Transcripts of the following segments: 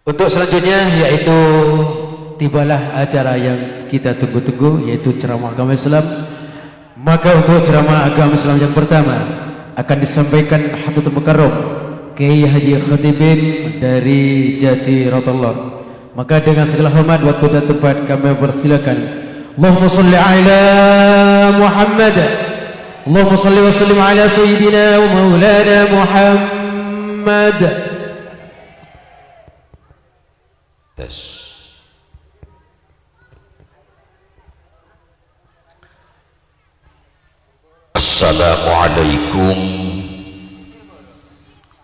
Untuk selanjutnya yaitu tibalah acara yang kita tunggu-tunggu, yaitu ceramah agama Islam. Maka untuk ceramah agama Islam yang pertama akan disampaikan Hadratul Mukarram Kiai Haji Khatibin dari Jati Rotolor. Maka dengan segala hormat, waktu dan tempat kami persilakan. Allahumma salli ala Muhammad, Allahumma salli wa sallim ala Sayyidina wa Maulana Muhammad. Tes. Assalamualaikum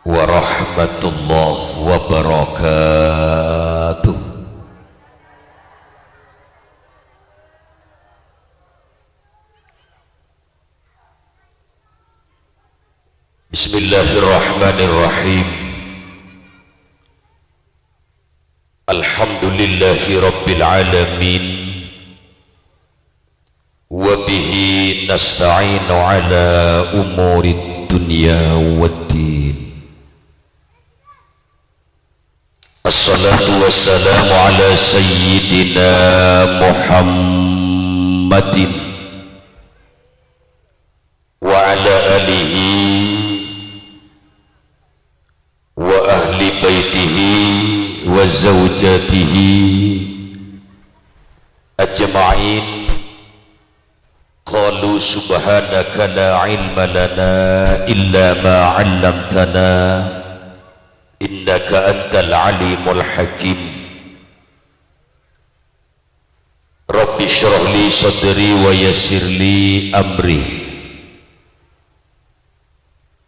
warahmatullahi wabarakatuh. Bismillahirrahmanirrahim. Alhamdulillahi rabbil alamin. Wabihi nasta'inu ala umuri dunya waddin. Assalatu wassalamu ala sayyidina Muhammadin wa ala alihi wa ahli baitihi wa zawjatihi ajma'in. Qalu subhanaka la ilma lana illa ma 'allamtana innaka antal alimul hakim. Rabbi shrah li sadri wa yassir li amri.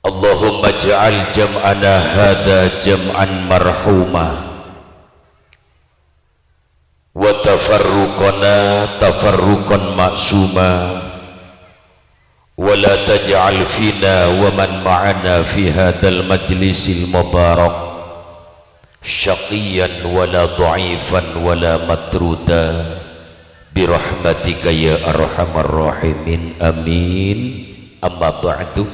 Allahumma ja'al jam'ana hadha jam'an marhuma wa tafarruqana tafarruqan ma'suma wa la taj'al fina wa man ma'ana fi hadzal majlisil mubarak syaqiyan wa la dha'ifan wa la matruda bi rahmatika ya arhamar rahimin amin. Amma ba'du.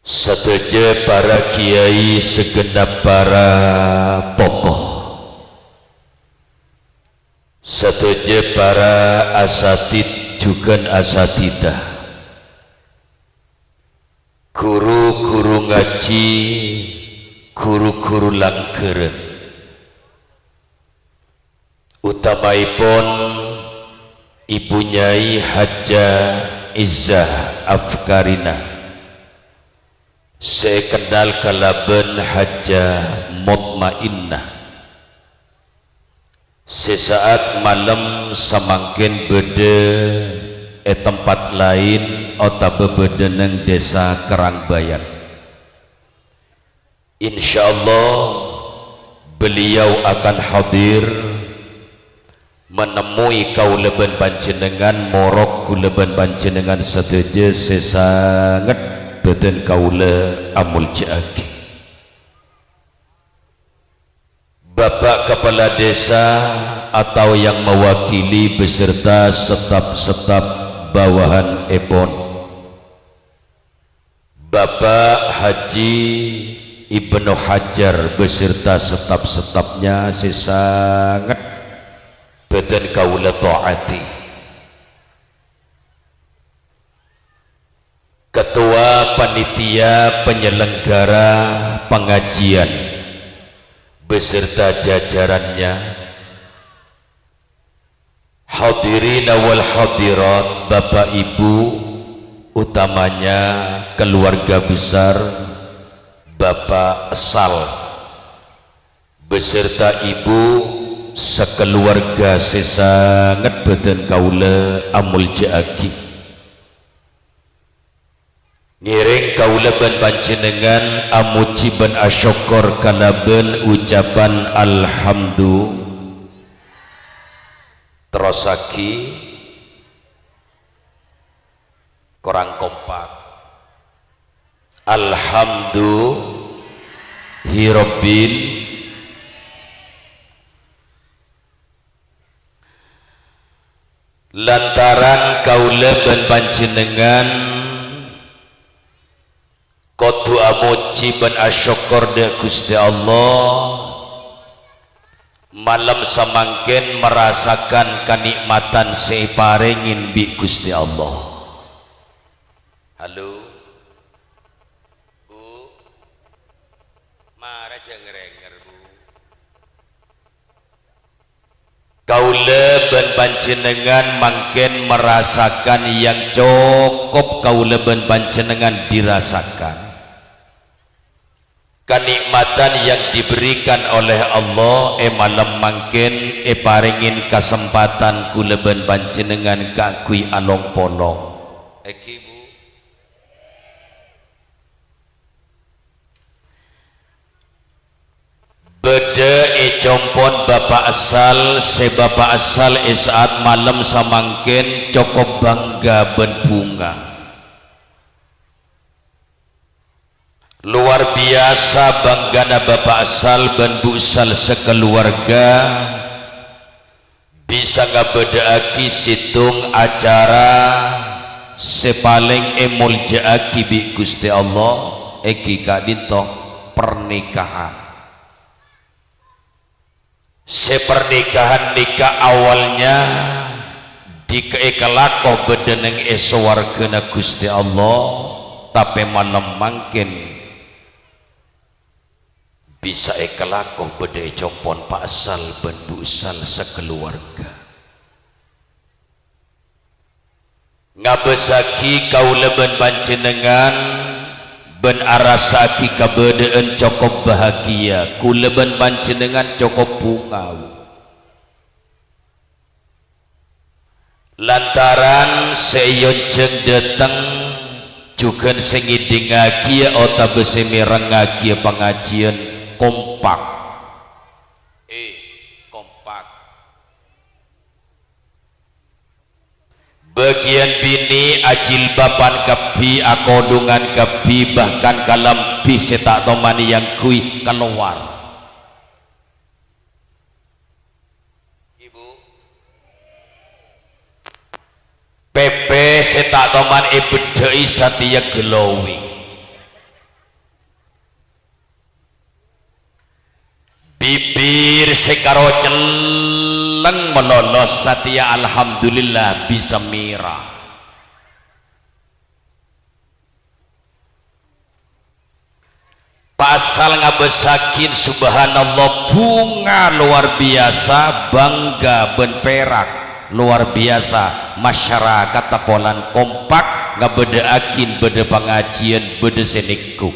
Setuju para kiai, segenap para tokoh, setuju para asatid juga asatidah, guru-guru ngaji, guru-guru langgeren, utamaipun Ibu Nyai Hajah Izzah Afkarina, saya kenal kalaben Hajah Mutmainnah. Sesaat malam samangkin bede tempat lain atau bede neng desa Kerangbayan. Insyaallah beliau akan hadir menemui kauleben panjenengan, morok kuleben panjenengan setuju sesangat beten kaula amul jaki. Bapak Kepala Desa atau yang mewakili beserta staf-staf bawahan Epon, Bapak Haji Ibnu Hajar beserta staf-stafnya sesangat beten kaula taati. Ketua Panitia Penyelenggara Pengajian beserta jajarannya, hadirin wal hadirat, Bapak Ibu, utamanya keluarga besar Bapak Esal beserta Ibu sekeluarga sesangat beten kaula amul jaki. Ngiring kaulaban panjenengan amujiban asyukur kalaben ucapan alhamdulillah terosaki kurang kompak. Alhamdulillahirabbil lantaran kaulaban panjenengan Kotu amuji ban asyukur de Gusti Allah malam samangken merasakan kenikmatan separengin bi Gusti Allah. Halo Bu, marah jengrenger Bu. Kaula ben panjenengan mangken merasakan yang cukup kaula ben panjenengan dirasakan. Kenikmatan yang diberikan oleh Allah malam mangken paringin kesempatan kula ben panjenengan kakui along polong. Eki Bu. Beda compon bapak asal se bapak asal saat malam samangken cukup bangga ben bunga. Luar biasa banggana bapak asal ben bu asal sekeluarga bisa ngabedaaki situng acara sepaling emuljaaki bi Gusti Allah eki kadinto pernikahan. Sepernikahan nikah awalnya dikeikalakoh bedeneng eswargana Gusti Allah tapi malam mangkin bisa ekalakoh bede compon pak asal bendu asal sekeluarga ngabesaki kaula ben panjenengan ben arasaki kabedeen cukup bahagia kula ben panjenengan cukup bunga lantaran seyonceng datang juga sengidingaki ota besemirangaki pengajian kompak kompak bagian bini ajil bapan kepi akodungan kepi bahkan kalam bisa tak tomani yang kui keluar Ibu Pepe setak toman bedai satia glowing bibir sekaro celeng melolos satia alhamdulillah bisa mirah pasal ngabesakin subhanallah bunga luar biasa bangga ben perak luar biasa masyarakat tapolan kompak ngabedeakin bede pengajian bede seniku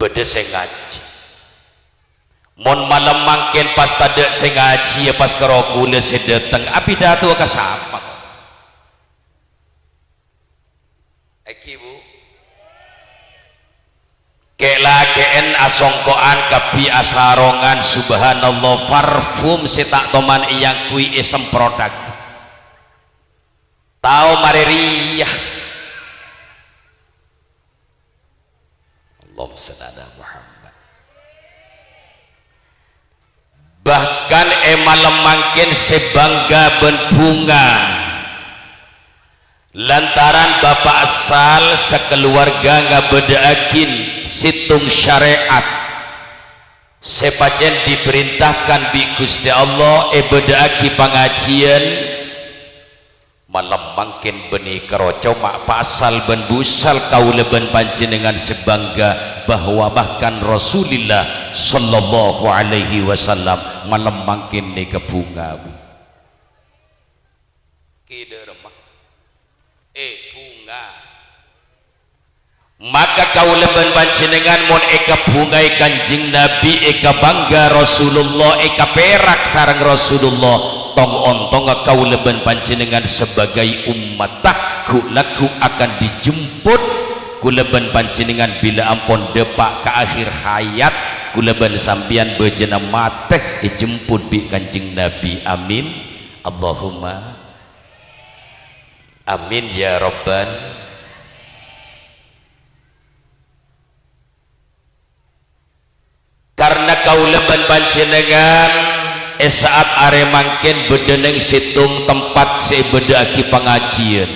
bede sengaji mon malam mangken pas tade sengaji ya pas kerokule sedeteng api datu ka sapa Eki Bu kelaken asongkoan kapi asarongan subhanallah parfum setak toman iyang kui isem produk tau mareriyah Allahumma shalli ala Muhammad bahkan malam mangkin sebangga ben bunga lantaran bapak asal sekeluarga ngabedaakin situng syariat sepajen diperintahkan bi Gusti Allah bedaaki pengajian malam mangkin beni keroco mak pasal ben busal kaula ben panjenengan sebangga bahwa bahkan Rasulullah sallallahu alaihi wasallam malam mangkin ni kebunga kiderma bunga maka kaula ben panjenengan mon eka bunga Kanjeng Nabi eka bangga Rasulullah eka perak sareng Rasulullah tong ontong kaula ben panjenengan sebagai umat laku akan dijemput kula ben panjenengan bila ampun depak ke akhir hayat kula ben sampian bejena mateh dijemput bi Kanjeng Nabi amin Allahumma amin ya Rabban karena kaula ben panjenengan saat are mangken bedeneng situng tempat sebedaaki pengajian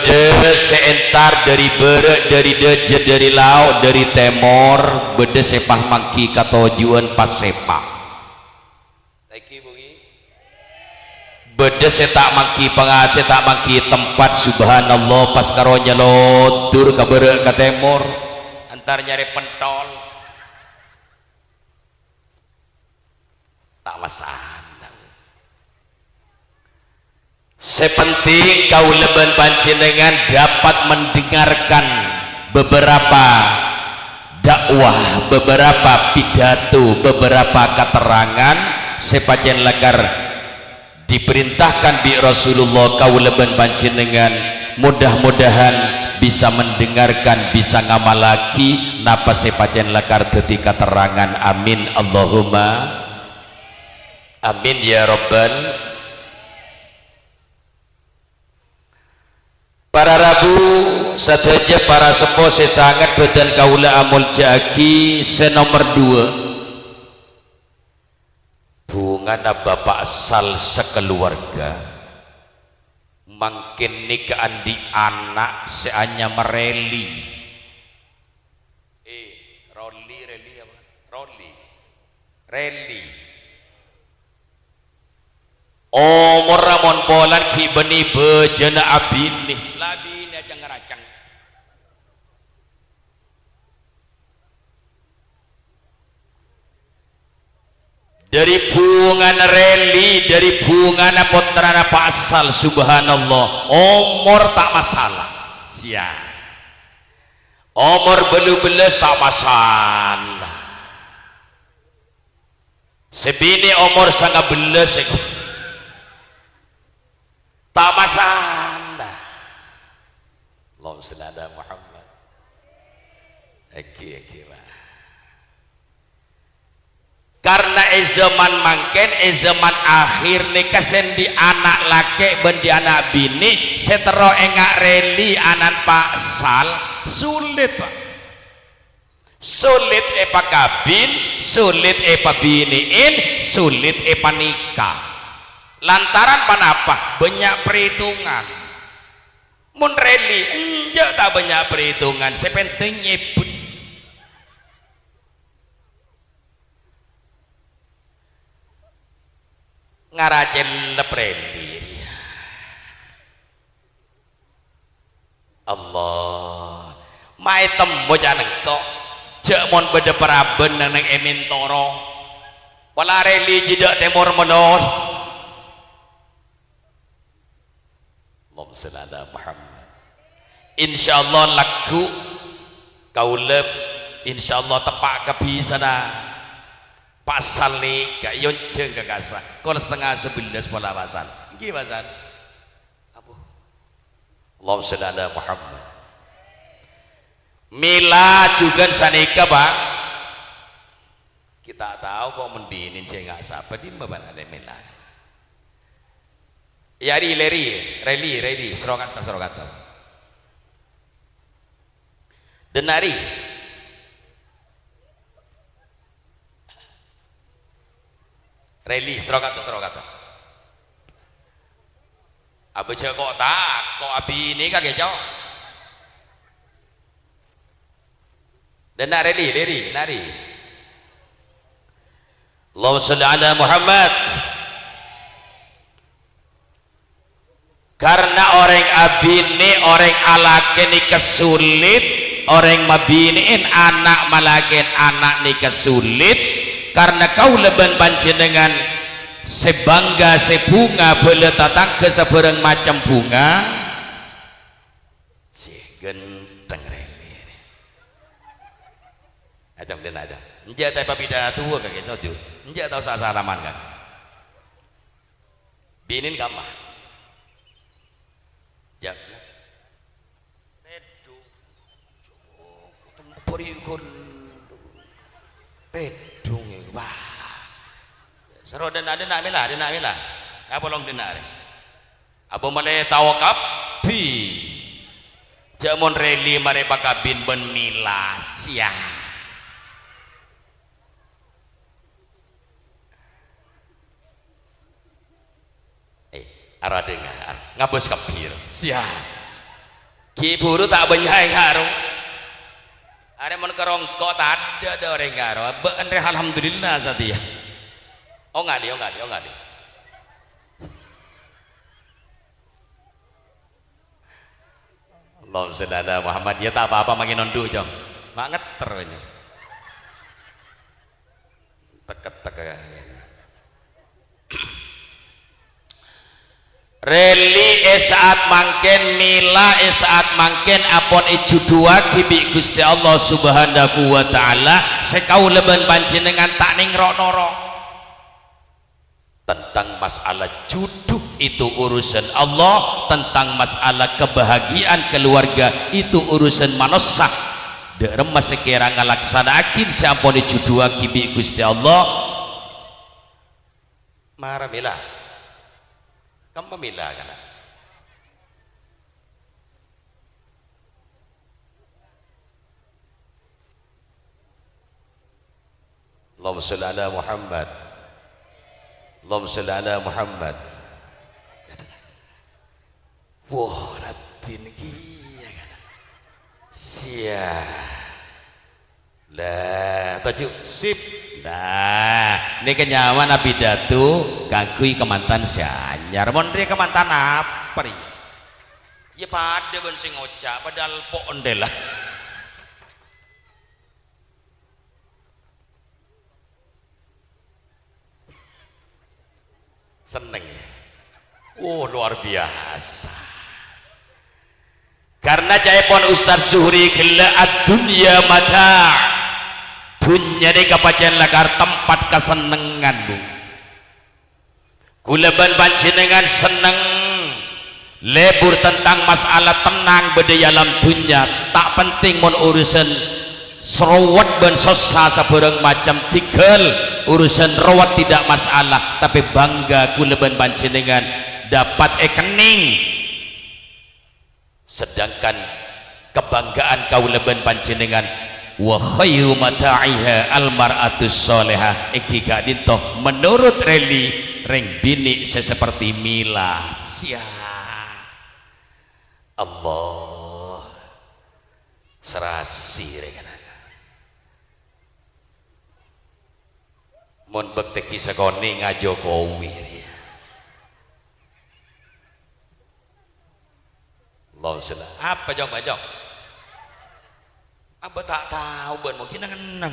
bede seentar dari bere dari deje dari laut dari temor bede sepah mangki katojuan pas sepak bede setak mangki pengat setak mangki tempat subhanallah pas karonya lotur ke bere ke temor antar nyari pentol tak masalah. Sepenting kau leban panjenengan dapat mendengarkan beberapa dakwah, beberapa pidato, beberapa keterangan sepajen lagar diperintahkan di Rasulullah kau leban panjenengan mudah-mudahan bisa mendengarkan, bisa ngamalaki napa sepajen lagar ketika terangan. Amin Allahumma amin ya rabbal. Para rabu sateja para sepo sesangat badan kaula amul jagi senomor 2 bungana bapak asal sekeluarga mangkin nikahan di anak seanya mereli reli omor ramon polan ki beni bejana abin nih labin aja ngeracang dari bungan reli dari bungan putrana Pak Asal subhanallah omor tak masalah siap omor belu-beles tak masalah sebini omor sangat beles tak masalah. Allahumma shalli ala Muhammad. Karena zaman mangken zaman akhir nikah sendi anak laki bendi anak bini setero engak reli anak Pak Sal sulit Pak. Sulit epa kabin, sulit epa biniin, sulit epa nikah. Lantaran panapa banyak perhitungan mun reli enggak tak banyak perhitungan sepenting nyebut ngaracen lepreli Allah mae temu janeng kok jek mon bede paraben nang emin toro wala reli jedak temor menon Allahumma Muhammad. Insyaallah laku kaulep insyaallah tepak kebisana pasal nih gak yonceng kekasa kalau setengah 11 pola pasal iki pasal apa Allahumma Muhammad. Mila juga sanika Pak kita tahu kok mendinin cengak siapa di mana ada mila ya reli serokata denari reli serokata abu cek kok tak kok abi ini kagak jauh denari nari Allahumma shalli ala Muhammad. Karena orang abini orang alake ni kesulit orang mabiniin anak malakin anak ni kesulit karena kau leban panjenengan sebangga sebunga boleh tatang ke seberang macam bunga si genteng rene ajam den aja njak tay papida tua kagak tahu njak tahu salaman kan binin kamah jam pedung temporikun pedung wah seru dena mila apa long dena apa malay tawakap pi jamon reli mare pakabin ben mila siang arah dengar ngabos kapir siap Ki buru tak banyak ngaruh. Ada mun kerongkok tak ada orang ngaruh. Bener alhamdulillah satia. Oh ngali. Allahumma sholli ala Muhammad. Ya tak apa-apa makin nunduk jong. Mak ngeter aja. Teket-teket. Reli saat mangken mila saat mangken apon ijudua kibi Gusti Allah Subhanahu wa taala sekau leben panjenengan tak ningrok-norok tentang masalah juduh itu urusan Allah, tentang masalah kebahagiaan keluarga itu urusan manusia. Derem sekira ngalaksanakin siapun ijudua kibi Gusti Allah marah mila kamu mila kan Allahumma sholli ala Muhammad Allahumma sholli ala Muhammad. Wah ratin kia kan sia lah tajuk sip. Nah, ini kenyaman abidatu kagui kemantan sianyar. Mon dia kemantan apa ri? Ya pada ben sing ngocak padahal pok ondel lah. Seneng. Oh, luar biasa. Karena jaipon Ustaz Zuhri gila ad-dunya mata'. Dunya di kapacian lakar tempat kesenengan bu. Kuleban panjenengan seneng lebur tentang masalah tenang beda alam dunya. Tak penting mon urusan serowat ben sosa sabarang macam tigel urusan rawat tidak masalah, tapi bangga kuleban panjenengan dapat ekening. Sedangkan kebanggaan kauleban panjenengan wa khairu mata'iha almar'atus sholihah iki gak dinto menurut reli reng bini seperti mila sia Allah serasi rekan mun bekte kisah koni ngajo kowi Allah salah apa jong bajong apa tak tahu ben mungkin ngeneng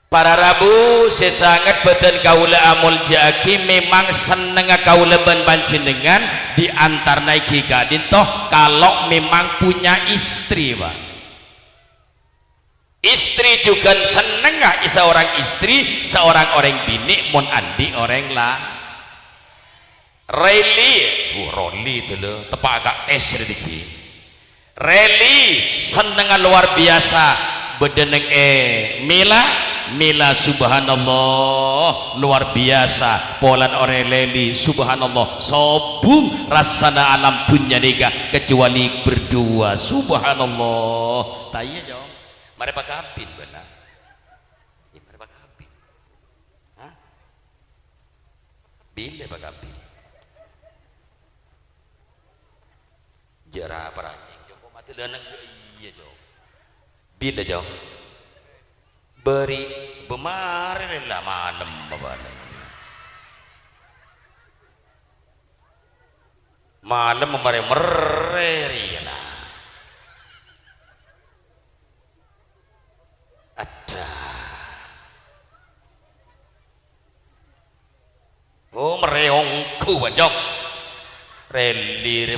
para rabu sesangat beten kaula amul jaki memang seneng kaula ben panjenengan di antar naiki kadin toh kalau memang punya istri pak istri juga seneng gak seorang istri seorang orang bini mon andi orang lah reli roli itu loh tepak agak tes sedikit reli seneng luar biasa bedeneng mila subhanallah luar biasa polan orang leli subhanallah sobung rasana alam dunia niga kecuali berdua subhanallah tanya jauh mari pak kabin benar mari pak kabin bila pak kabin jarah parahnya lanang iya jauh bila jauh beri bemarin lah malam malam memare mereri lah ada oh mereongku jauh reli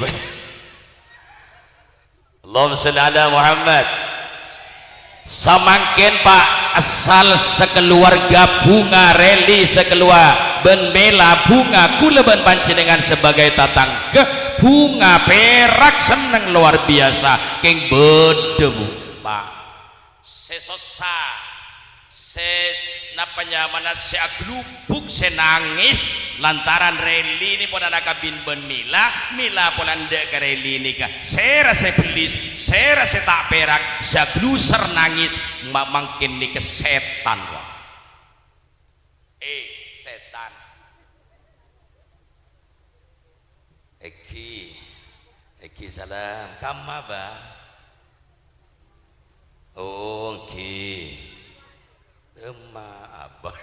Allahumma sholli ala Muhammad. Samangken pak asal sekeluarga bunga reli sekeluar ben bela bunga kula ben panjenengan sebagai tatangga bunga perak seneng luar biasa keng bedemu pak sesosa ses napanya mana se aglubuk se nangis lantaran reli ini pun anak kabin ben mila pun anda ke reli ini kah saya rasa belis saya rasa tak perak se agluser nangis makin ni ke setan wah setan iki Iki salam kama ba oh nggih abah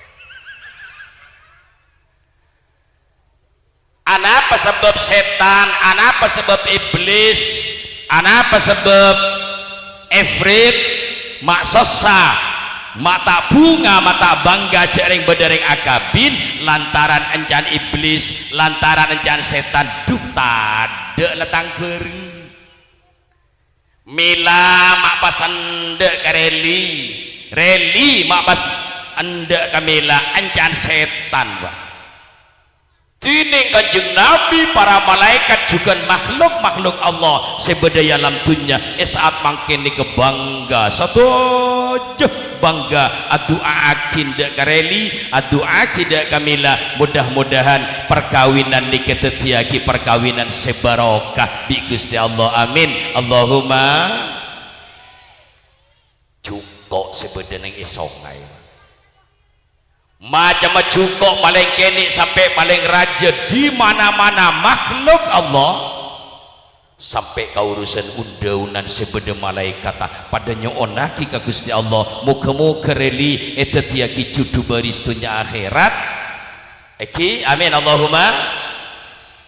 apa sebab setan apa sebab iblis apa sebab ifrit maksasa mata bunga mata bangga jering bedereng akabin lantaran encan iblis lantaran encan setan duh tade letang bereng mila mak pas endek reli mak pas endek kamila encan setan Pak Dini kanjeng Nabi para malaikat juga makhluk Allah sebedaya alam dunia saat mangkin ni kebangga satu bangga adua akinda kareli adua akinda kamila mudah-mudahan perkawinan ni ketetiaki perkawinan sebarokah di Gusti Allah amin Allahumma cukup sebedaya yang esongai macam cukup paling kini sampai paling raja di mana-mana makhluk Allah sampai kaurusan undaunan sebeda malaikat padanya onaki ka Gusti Allah muka-muka reli etetiaki cudu baristunya akhirat eki amin Allahumma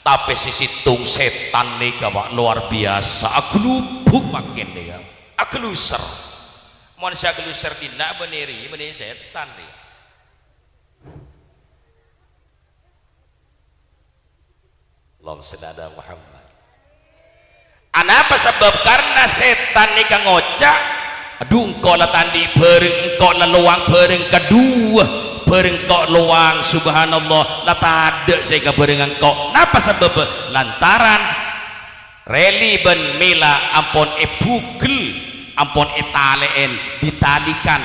tapi sisi tung setan nih Pak luar biasa aku lubuk makin nih aku luser manusia aku luser tidak beneri setan nih Allahumma shalli ala Muhammad. Anapa sebab karena setan ni kang ngocak aduh engkau lah tandi bereng engkau lah luang bereng kedua bereng engkau luang subhanallah lah tada saya bereng engkau napa sebab lantaran reli ben mila ampun ebugel ampun etaleen ditalikan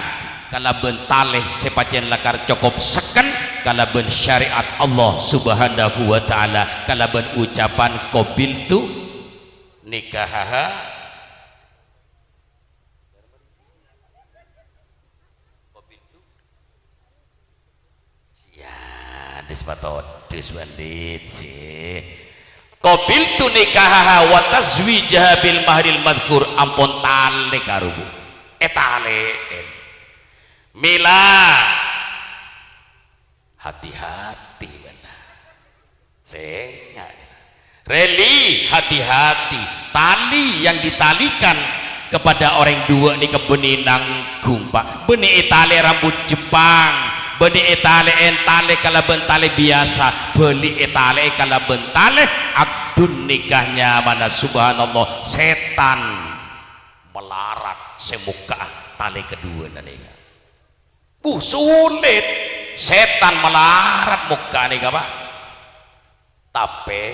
kala bentaleh sepacen lakar cukup seken kala ben syariat Allah subhanahu wa ta'ala kala ben ucapan qabiltu nikahaha qabiltu ya despatos bandit sih qabiltu nikahaha wa tazwijaha bil mahril madhkur ampun tale karubu etale mila hati-hati benar saya reli hati-hati tali yang ditalikan kepada orang dua ini ke benih nanggung Pak benih tali rambut Jepang benih tali entale kalau bentale biasa beli tali kalau bentale akdun nikahnya mana subhanallah setan melarat semuka tali kedua nanti sulit setan melarat muka nih Pak tapi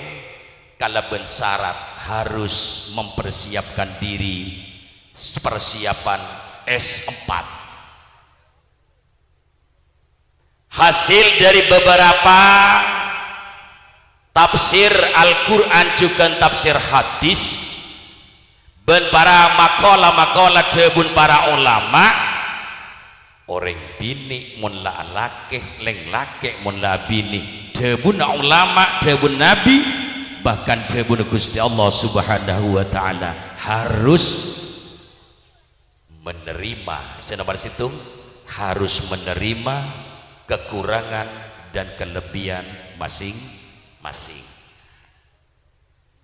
kalau bersyarat harus mempersiapkan diri persiapan S4 hasil dari beberapa tafsir Al-Quran juga tafsir hadis dan para makalah-makalah debun para ulama orang bini mun la lake leng lake mun la bini debun ulama debun nabi bahkan debun Gusti Allah subhanahu wa ta'ala harus menerima senomor situ harus menerima kekurangan dan kelebihan masing-masing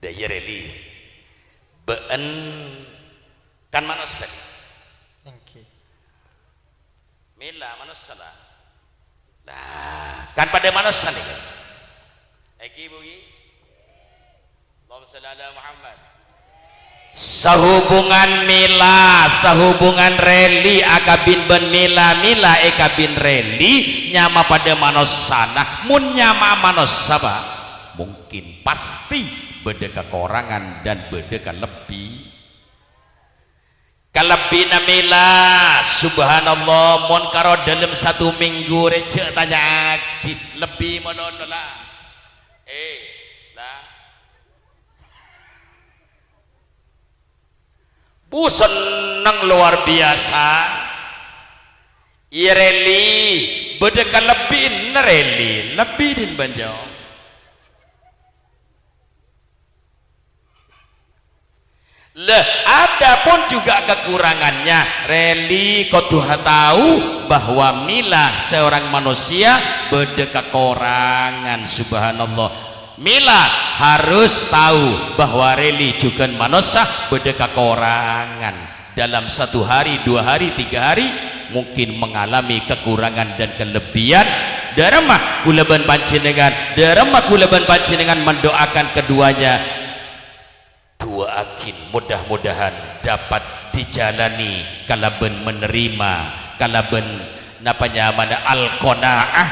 daya reli been kan manusia mila manusia lah kan pada manusia nih kan eki bugi Allahumma shalli ala Muhammad sehubungan mila sehubungan reli akabin ben mila ekabin reli nyama pada manusia nah mun nyama manusia Pak mungkin pasti beda kekurangan dan beda lebih kalebina mila subhanallah mon karo dalam satu minggu recek tanya lebih monono lah lah bu seneng luar biasa ireli bedekan lebih nereli lebih din banjau Lah, ada pun juga kekurangannya. Reli kau tahu bahwa milah seorang manusia beda kekurangan. Subhanallah. Milah harus tahu bahwa reli juga manusia beda kekurangan. Dalam 1 hari, 2 hari, 3 hari mungkin mengalami kekurangan dan kelebihan. Daremah kuleban panjenengan, daremah kuleban panjenengan mendoakan keduanya. Doakin mudah-mudahan dapat dijalani kalaben menerima, kalaben napanya mana al-qanaah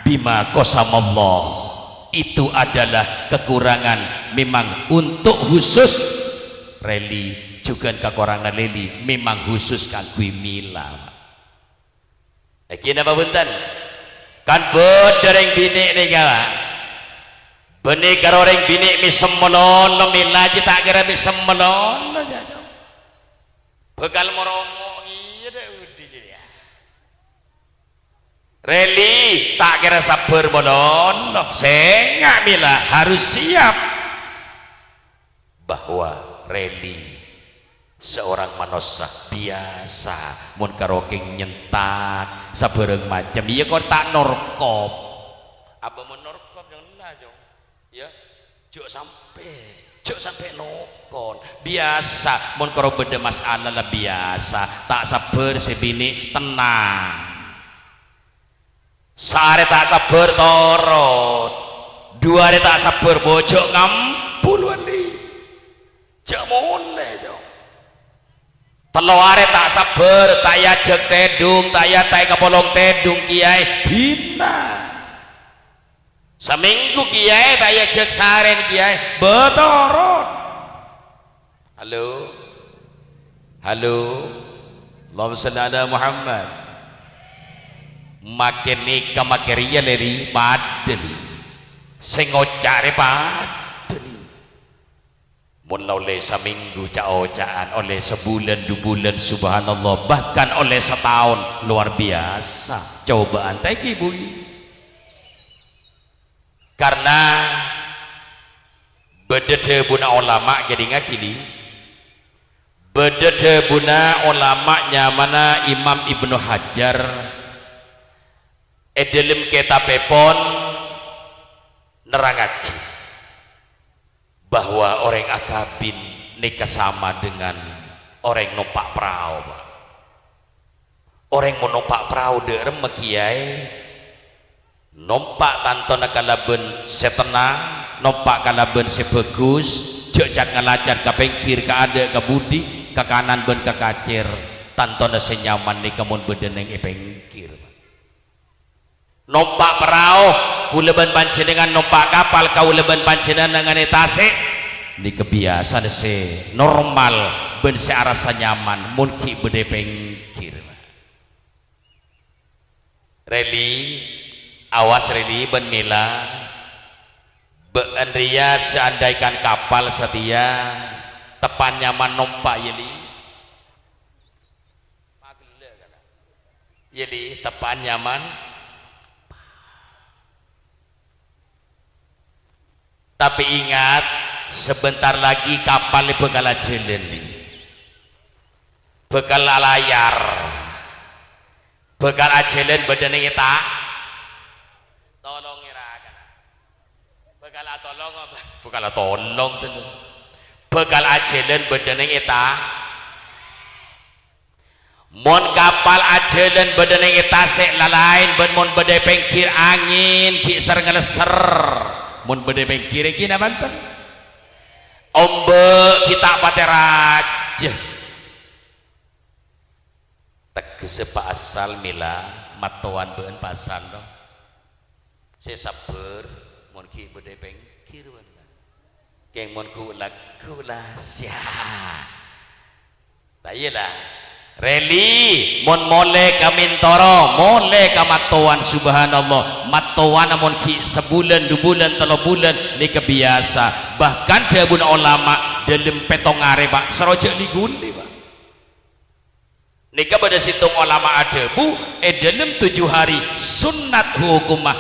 bima qasamallah. Itu adalah kekurangan memang untuk khusus reli juga kekurangan reli memang khusus kagui mila. Lagi apa buntan? Kan berdereng bini nih kawan. Benih karo orang bini mi semenon mila aja tak kira mi semenon aja. Bekal morongo iya deh udah jadi. Reli tak kira sabar monon, sengak mila harus siap bahwa reli seorang manusia biasa mun karokeng nyentak sabareng macam iya kok tak norkop apa mun norkop jangan lah jong ya jok sampai nokon biasa mun karo beda masalah lah biasa tak sabar sebini tenang sare tak sabar torot 2 hari tak sabar bojok ngampul wali jak mulai jong 3 hari tak sabar tak yajek tedung tak yatai kapolong tedung kiai bina seminggu kiai tak yajek saren kiai betorot halo Allahumma shalli ala Muhammad makin nikah makin ria leri padeli sengocare padeli mun oleh seminggu cak-ocaan oleh sebulan 2 bulan subhanallah bahkan oleh setahun luar biasa cobaan teki bu karena bedede buna ulama jadi ngakini bedede buna ulamanya mana Imam Ibnu Hajar edelim ketapepon nerangaki bahwa orang akabin nikah sama dengan orang numpak perahu orang mau numpak perahu derem kiai numpak tantona kalaben setenang numpak kalaben sebagus jejak ngelajar ke pengkir ke ada ke budi ke kanan ben ke kacir tantona senyaman nikah mun bedeneng pengkir numpak perahu kuleban panjenengan numpak kapal kau leban panjenengan dengan tasik ini kebiasaan se normal ben se arasa nyaman mungkin bede pengkir reli awas reli ben mila ben ria seandaikan kapal setia tepan nyaman numpak yeli tepan nyaman tapi ingat sebentar lagi kapal bekal jalan bekal layar bekal jalan badan kita tolong irakan bekal tolong bekal tolong tuh bekal jalan badan kita mon kapal jalan badan kita sek lalain ben mon badai pengkir angin ki ser ngeleser mun bede pengkir iki namanten ombe kita pate raja tegese pak asal mila matoan beun pasan dong saya sabar mun ki bede pengkir wala keng mun kula sia bayelah reli mon mole kamintoro mole kamatuan subhanallah matuan mon ki sebulan 2 bulan 3 bulan ni kebiasa bahkan dabun ulama dalam petongare pak serojek digundi pak nika pada situng ulama ada bu dalam 7 hari sunnat hukumah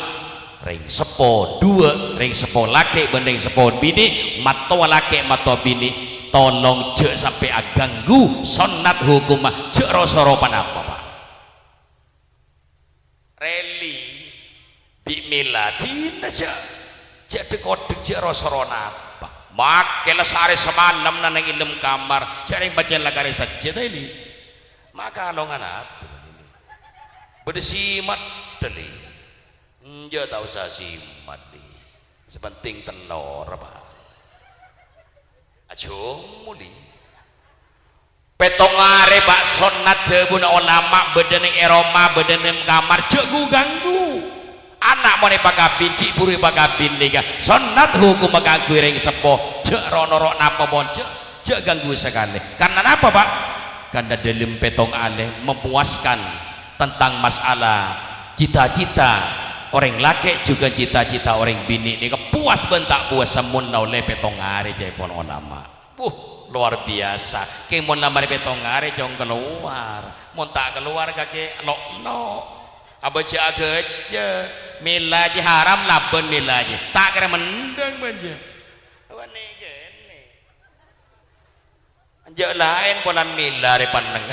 ring sepo 2 ring sepo laki bending sepo bini matua laki matua bini tolong jek sampai aganggu sunat hukumah jek rosoropan apa Pak reli bimila dina jek dekodek jek rosorona apa makelah sehari semalam nanang ilem kamar jek yang baca lagari saja ini maka alongan apa bersimat deli dia tak usah simat di sepenting telur Pak ajo muli petongare Pak sunat jebun ulama bedeneng eroma bedeneng kamar jegu ganggu anak mau pakabin ki buru pakabin nika sunat hukum kanggo ring sepo jek rono napa mon jek ganggu sekali karena apa Pak karena dalam petong aleh memuaskan tentang masalah cita-cita orang laki juga cita-cita orang bini ini puas bentak puas semun oleh petongare jepon ulama luar biasa ke mon namar petongare jong keluar mon tak keluar kake lo abaca ageje milaji haram laben milaji tak kira mendeng banja wane gene anjak lain ponan milare paneng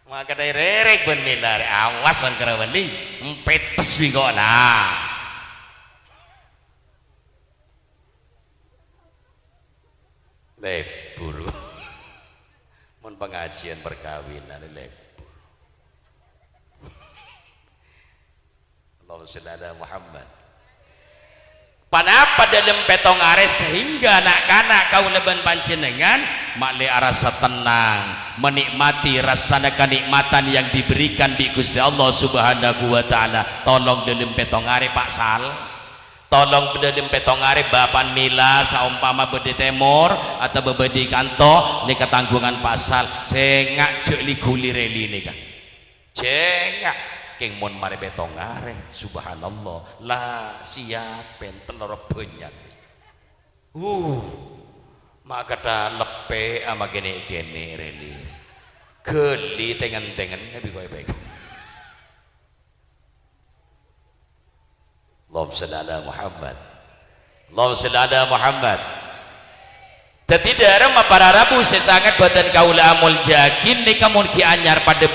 maka dari rerek ben milare awas on kerawali empetes wingo lah lebur mon pengajian perkawinan lebur Allahumma shalli ala Muhammad panapa dalam petongare sehingga anak-anak kau leban panjenengan makle rasa tenang menikmati rasana kenikmatan yang diberikan di Gusti Allah Subhanahu wa taala tolong dalam petongare Pak Sal tolong dalam petongare Bapak Mila saumpama bede temor atau bebedi kanto nika tanggungan Pak Sal sengak jek liguli reli nika cengak keng mon mare betongare subhanallah lah siap telur banyak maka dah lepe ama gene reli geli tengen tapi kowe baik Allahumma shalli ala Muhammad Allahumma shalli ala Muhammad jadi dalam para rabu sesangat badan kaula amul jakin nika mun ki anyar pada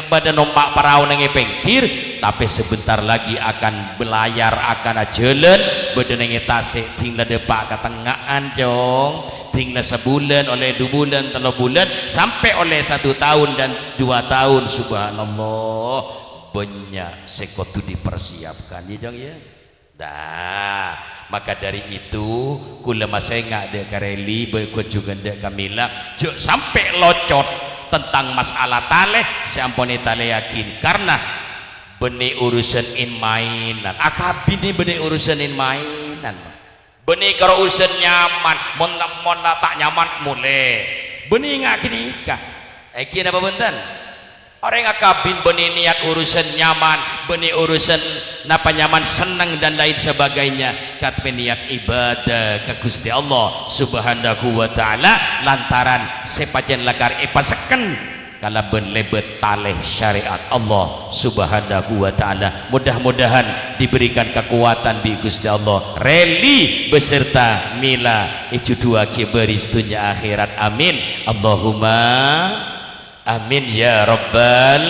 badan numpak perahu nang pengkir tapi sebentar lagi akan belayar akan jalan badan nang tasik tinggal depak ketengahan jong tinggal sebulan oleh 2 bulan 3 bulan sampai oleh 1 tahun dan 2 tahun subhanallah banyak sekotu dipersiapkan ya jong ya dah maka dari itu kula masih nggak ada kareli berikut juga ada Kamila jok sampai locot tentang masalah taleh sampone taleh yakin karena benih urusan in mainan akabini benih urusan in mainan benih kalau urusan nyaman mon tak nyaman mulai benih nggak kini kah kini apa benten orang akabin benih niat urusan nyaman benih urusan napa nyaman senang dan lain sebagainya kat niat ibadah ke Gusti Allah Subhanahu wa taala lantaran sepajen lakar epaseken kala ben lebet taleh syariat Allah Subhanahu wa taala mudah-mudahan diberikan kekuatan di Gusti Allah reli beserta mila dua kiberis dunia akhirat amin Allahumma amin ya rabbal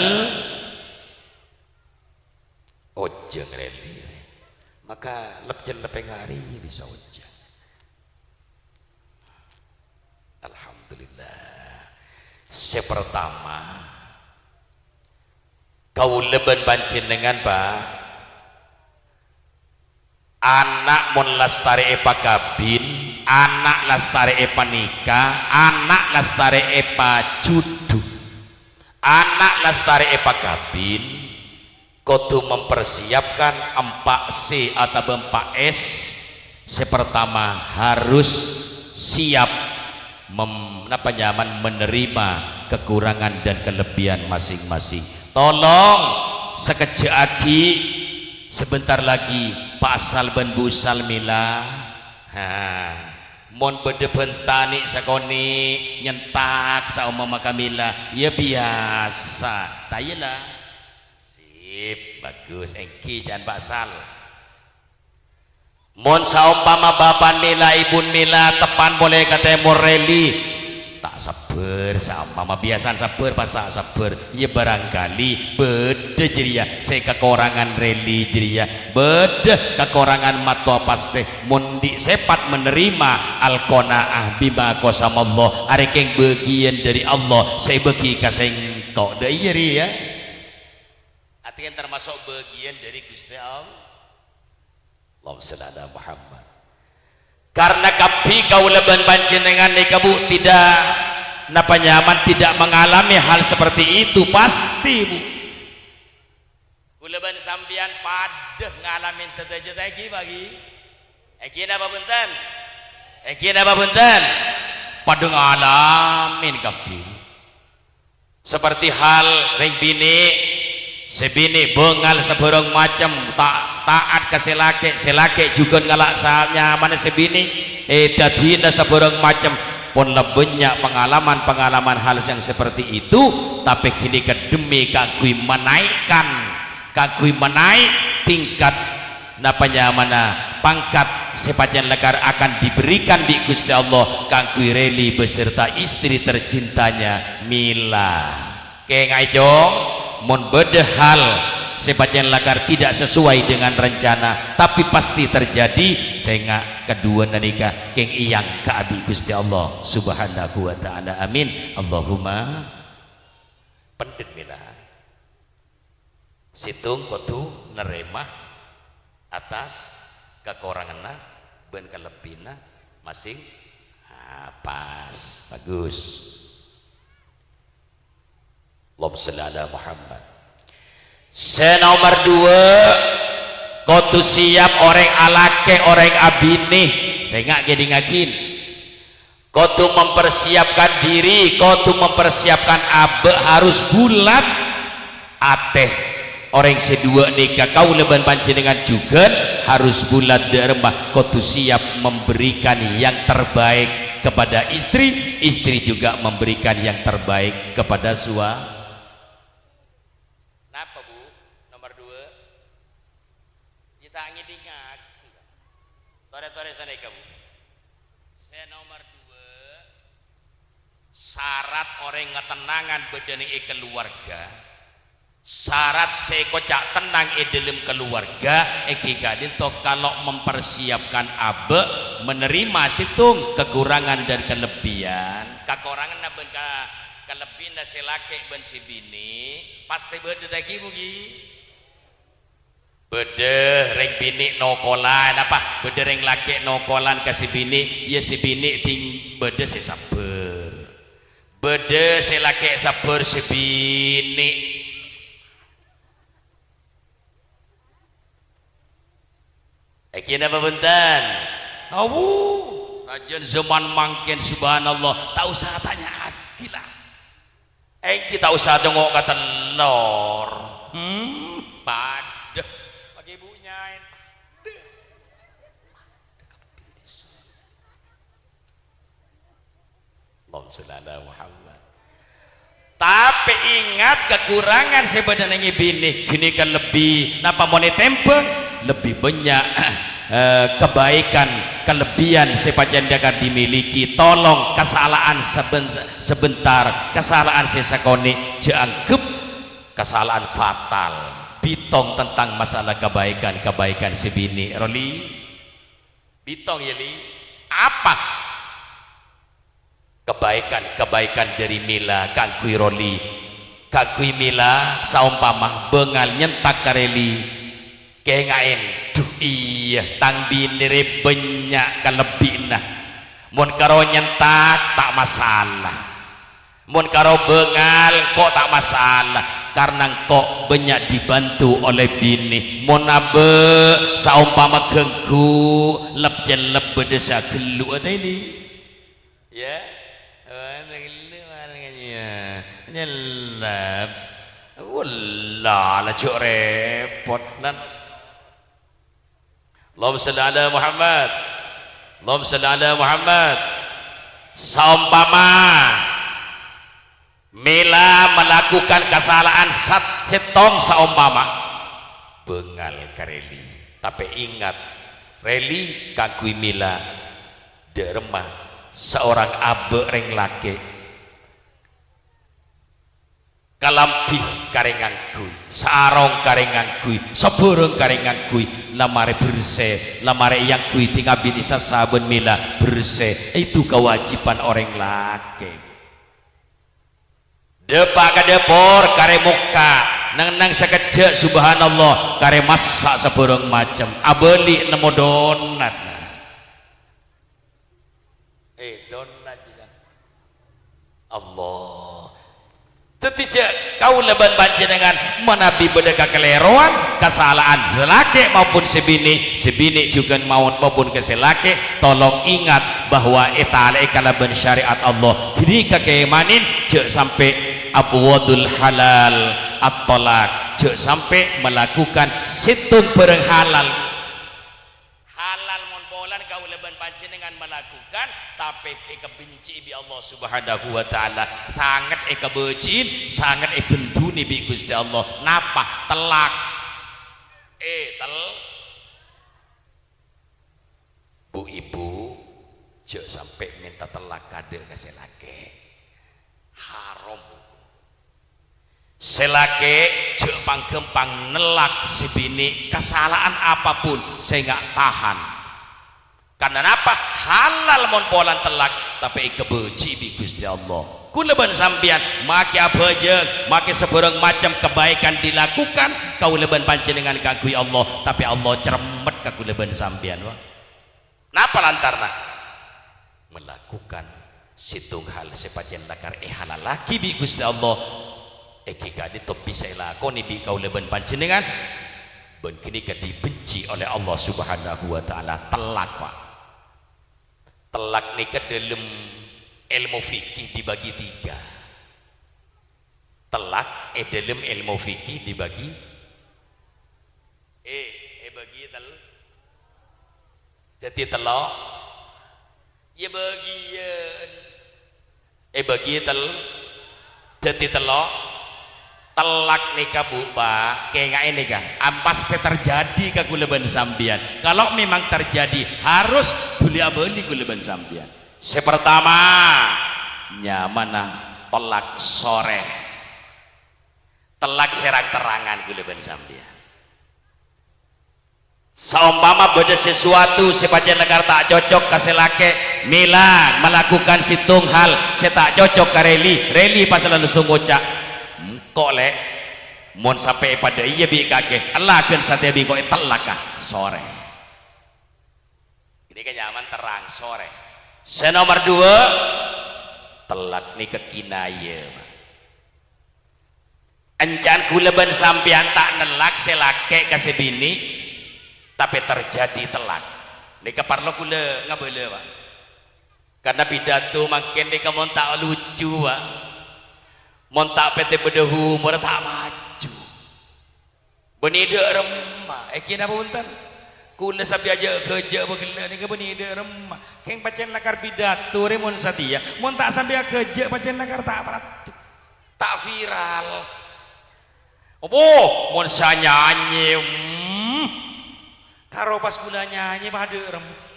ojeng reli maka lepjen lepeng hari bisa ojeng alhamdulillah sepertama kau leben panjenengan Pak anak mun lastari epa kabin anak lastari epa nikah anak lastari epa judu anak lastari epa kabin kudu mempersiapkan 4C atau 4S sepertama harus siap menerima kekurangan dan kelebihan masing-masing tolong sekejap lagi sebentar lagi Pak Sal ben busal mila mon bede bentani sakoni nyentak saumama Kamila ya biasa tayelah sip bagus engki jangan Pak Sal Mon saumpama bapan mila ibun mila tepan boleh kata moreli tak sabar saumpama biasan sabar pas tak sabar ya barangkali beda jeria saya kekurangan reli jeria beda kekurangan mata pasti mundi sepat menerima al-qanaah bima qasamallah arek yang bagian dari Allah saya bagi kasih engkau dah iya ya artinya termasuk bagian dari Gusti Allah. Allahumma shalli ala Muhammad. Karena kapi kau leban panjenengan nikabu tidak napa nyaman tidak mengalami hal seperti itu pasti bu. Kuleban sampian padeh ngalamin sedaja lagi bagi. Eki napa punten? Eki napa punten? Padeh ngalamin kapi. Seperti hal ring bini sebini bengal seborong macam taat ke selake juga ngalak nyaman sebini dadina seborong macam pun lebihnya pengalaman hal yang seperti itu tapi kini demi kagui menaik tingkat napanya mana pangkat sepajan lekar akan diberikan di Gusti Allah kagui reli beserta istri tercintanya Mila kayak ngajong mun beda hal sebagian lakar tidak sesuai dengan rencana tapi pasti terjadi sehingga kedua nanika keng iyang ka abi Gusti Allah subhanahu wa ta'ala amin Allahumma pendet mila situng kudu nerema atas kekuranganna ben kelebihna masing pas bagus. Allahumma shalli ala Muhammad. Senomor 2 kudu siap orang alake orang abine saya nggak jadi ngakin kudu mempersiapkan diri kudu mempersiapkan abe harus bulat ateh orang sedua nikah kau leban panjenengan juga harus bulat derma kudu siap memberikan yang terbaik kepada istri juga memberikan yang terbaik kepada suami. Napa bu? Nomor 2 kita ngidingat tore-tore sana kamu saya nomor 2 syarat orang ngetenangan bedani keluarga syarat saya kocak tenang dalam keluarga gadin to kalau mempersiapkan abe menerima situng kekurangan dan kelebihan kekurangan naben kelebihan dan selake ben si bini pasti beda lagi mugi beda reng bini nokolan apa beda reng laki nokolan kasih bini ya si bini ting beda si sabar beda si laki sabar si bini kena apa bentan kajian zaman mangken subhanallah tak usah tanya lagi lah kita usah tengok kata lor padah bagi ibunya Allahumma shalli ala Muhammad tapi ingat kekurangan sebenarnya bini gini kan lebih napa mau tempe lebih banyak kebaikan kelebihan sepajan akan dimiliki tolong kesalahan sebentar kesalahan sesakoni dianggap kesalahan fatal bitong tentang masalah kebaikan sebini Roli bitong ya li apa kebaikan dari Mila kagui Roli kagui Mila saumpama bengal nyentak kareli kengain duh iya tang binire banyak kelebihna mun karo nyentak tak masalah mun karo bengal kok tak masalah karena kok banyak dibantu oleh bini mun abe saumpama gengku lep bedesa gelu ada ini ya nyelap wallah lah cok repot nan Allahumma shalli ala Muhammad Allahumma shalli ala Muhammad saumpama Mila melakukan kesalahan setong saumpama bengal kareli tapi ingat reli kagui mila derma seorang abe reng laki kalampih karengangkui sarong karengangkui seburung karengangkui lamare bersih lamare yang kui tinggal bisa sabun mila bersih itu kewajiban orang laki depak ke depor kare muka nang sekejap subhanallah kare masak seburung macam abeli nemu donat donat Allah tetijak kau leban panjenengan menabi bedeka keleruan kesalahan lelaki maupun sebini juga maupun keselaki tolong ingat bahwa ita'ala ikalaban syariat Allah kini kekemanin jek sampai abwadul halal at-talak jek sampai melakukan situng bareng halal mon bolan kau leban panjenengan melakukan tapi eka benci bi Allah subhanahu wa ta'ala sangat eka becin sangat bentuni bi Gusti Allah napa telak bu ibu jek sampai minta telak kade kasih laki haram selake jek panggempang nelak si bini kesalahan apapun saya nggak tahan karena apa halal mon polan telak tapi kebeci bi Gusti Allah kuleban sampian make apa aja make sebarang macam kebaikan dilakukan kau leban panjenengan kagui Allah tapi Allah cermet ka kuleban sampian wah napa lantarna melakukan situng hal sepajen lakar halal laki bi Gusti Allah kika di top bisa lakoni bi kau leban panjenengan ben kini dibenci oleh Allah subhanahu wa ta'ala telak pak telak ni ke dalam ilmu fikih dibagi 3 telak dalam ilmu fikih dibagi bagi jadi telak ya bagian bagi jadi telak telak nikah bu pak kayak nggak ini kah ampas terjadi ke kuleban sambian kalau memang terjadi harus beli kuleban sambian sepertama nyamana telak sore telak serang terangan kuleban sambian seumpama beda sesuatu sepanjang negara tak cocok kasih laki milang melakukan situng hal saya tak cocok ke reli pas lalu sunggucak kok lek mon sampai pada iya bi kakek Allah akan sate bi kok telakah sore ini kan nyaman terang sore nomor 2 telak nih kekinaya encan kuleban sampean tak nelak selake kasih bini tapi terjadi telak ini keparlo kule ngabele pak karena pidato makin nih kamu tak lucu pak montak PT bedehu murah tak maju benida remah kina punten kula sabi aja kerja begila ni ke benida remah keng pacen lakar pidato re mon satia mon tak sampai kerja pacen lakar tak viral mon sa nyanyi karo pas kula nyanyi pada remah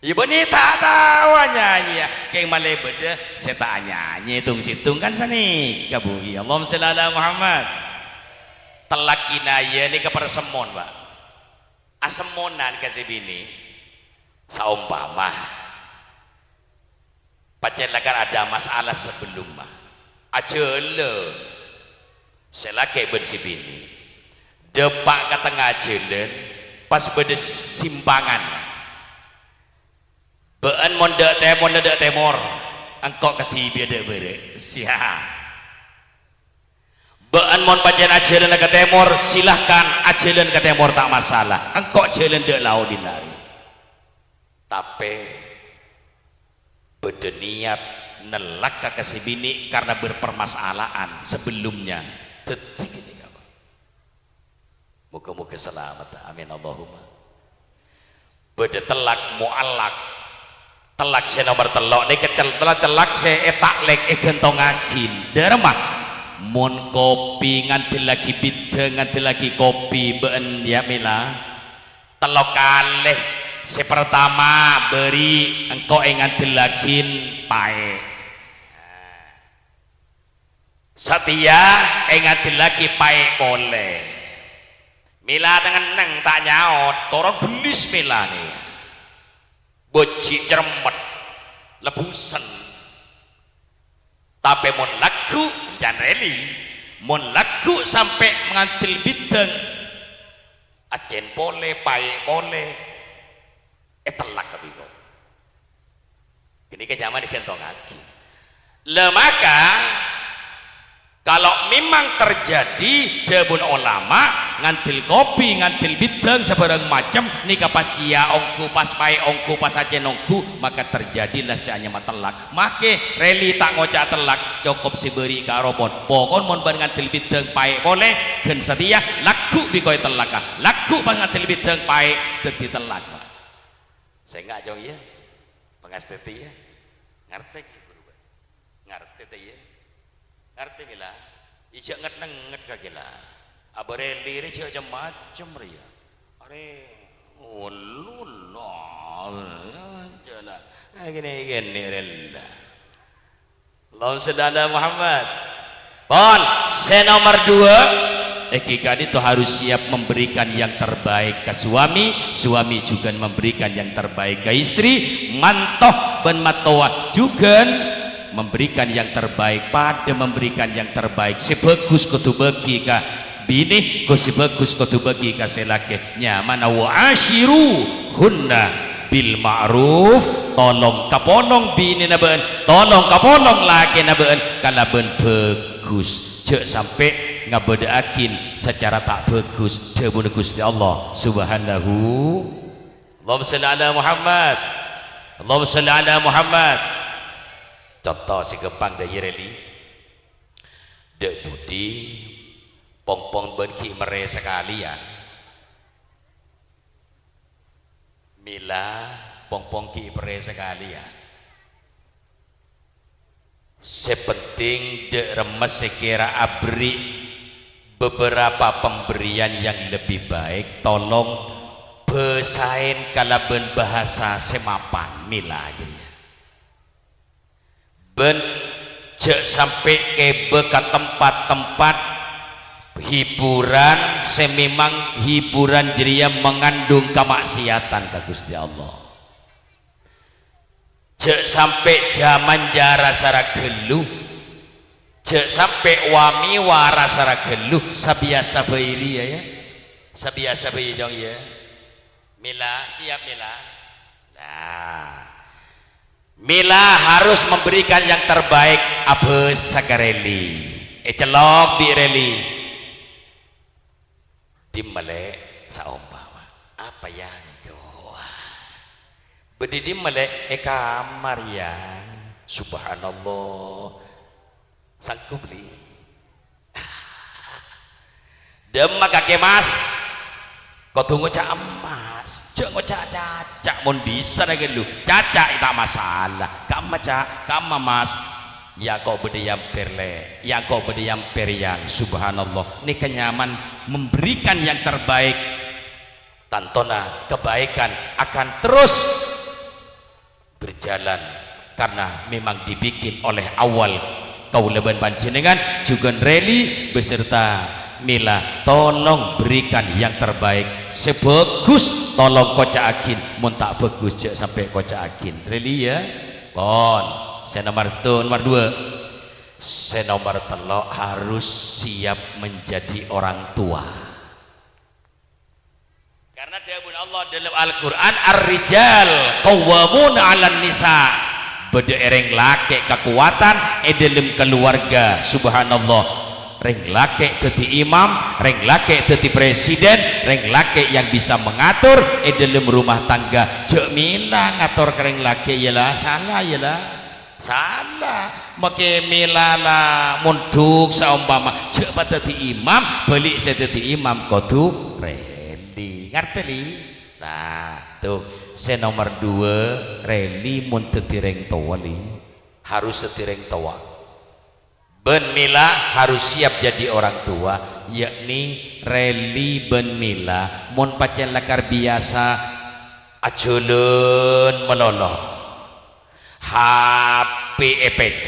ibu ni tak tahu nyanyi ya kayak malah beda saya tak nyanyi hitung kan sani kabui Allahumma sholli ala Muhammad telak kinaya ni kepersemon pak asemonan kasih bini saumpama pacen lakan ada masalah sebelum mah ajele selake bersih bini depak ke tengah jalan pas beda simpangan bean mondek temor engkau ketibi ada bere siap bean mon pajen ajalan ke temor silahkan ajalan ke temor tak masalah engkau jalan dek lau dinari tapi bedeniat nelak ke kasibini karena berpermasalahan sebelumnya detik ini apa muka-muka selamat amin Allahumma beda telak mu'allak telak saya nomor telok ini kecil telak saya taklek gentong angin derma mon kopi nganti lagi bideng nganti lagi kopi ben ya mila telok kalih. Si pertama beri engkau ngadelakin pae. Setia ngadilaki pae boleh. Mila dengan neng tak nyaut, torong belis mila nih. Boci cermet, lebusan. Tapi mon lagu jan reli, mon lagu sampai mengantil bideng. Acen boleh, pae boleh. Telak kebigo. Gini ke zaman digentong lagi. Maka kalau memang terjadi debun ulama ngantil kopi, ngantil bidang sebarang macam nikah pas cia ongku, pas pae ongku, pas acen ongku, maka terjadilah seanya telak. Make reli tak ngocak telak cukup si beri karobon. Pokon mon ban ngantil bidang pae boleh gen setia laku bikoi telak. Laku pas ngantil bidang pae dadi telak. Saya enggak jauh ya, pengasteti ya, ngerti ngerti teh ya, ngerti mila, ijak nget kagila, abare liri ijak macam ria, are, ulullah, jalan, gini rela, Allahumma shalli ala Muhammad. Pon, saya nomor 2. Kita itu harus siap memberikan yang terbaik ke suami, suami juga memberikan yang terbaik ke istri, mantoh ben matoa juga memberikan yang terbaik, pada memberikan yang terbaik. Sebagus kudu bagi ka bini, ko sebagus kudu bagi ka selake. Nyaman wa ashiru hunna bil ma'ruf. Tolong kapolong bini na beun, tolong kapolong laki na beun kalaben bagus. Cek sampai ngabedaakin secara tak bagus debun Gusti Allah Subhanahu. Allahumma shalli ala Muhammad. Allahumma shalli ala Muhammad. Contoh si gempang da yereli dek budi pongpong benki mere sekalian mila pongpong ki mere sekalian. Sepenting dek remes sekira abri beberapa pemberian yang lebih baik, tolong besain kalaben bahasa semapan mila gitu. Ben cek sampai kebe ke tempat-tempat hiburan sememang hiburan jeria mengandung kemaksiatan ke Gusti Allah. Cek sampai zaman jara sara geluh, cek sampai wami wara sara geluh, sabiasa bayi ya, sabiasa bayi dong ya. Mila siap mila. Nah, mila harus memberikan yang terbaik. Abes sakareli, celok di reli, dimale saumpama apa ya? Berdiri melek kamar ya, subhanallah, sanggup beli. Demak kakek mas, kau tunggu cak emas, jangan cak cacak, mon bisa lagi lu, cacak tak masalah, kamu cak, kamu mas, ya kau berdiri perle, ya kau berdiri periang, subhanallah, ini kenyaman memberikan yang terbaik, tantona kebaikan akan terus berjalan karena memang dibikin oleh awal kau leban panjenengan juga reli beserta mila. Tolong berikan yang terbaik, sebagus tolong kocak akin, mun tak bagus cek sampai kocak akin reli ya. Pon saya nomor 1, nomor 2 saya nomor 3 harus siap menjadi orang tua. Karena dawuh Allah dalam Al-Qur'an ar-rijal qawwamun 'alan nisa. Bede ereng lake kekuatan dalam keluarga, subhanallah. Reng lake dadi imam, reng lake dadi presiden, reng lake yang bisa mengatur dalam rumah tangga. Jek mila ngatur reng lake yalah salah yalah. Salah. Make milala munduk saumpama jek dadi imam, balik saya dadi imam kudu ngerti li? Nah tuh saya nomor 2 reli mun tetireng tua li, harus tetireng tua Ben Mila harus siap jadi orang tua, yakni reli ben Mila mun pacen lakar biasa aculun meloloh HP EPC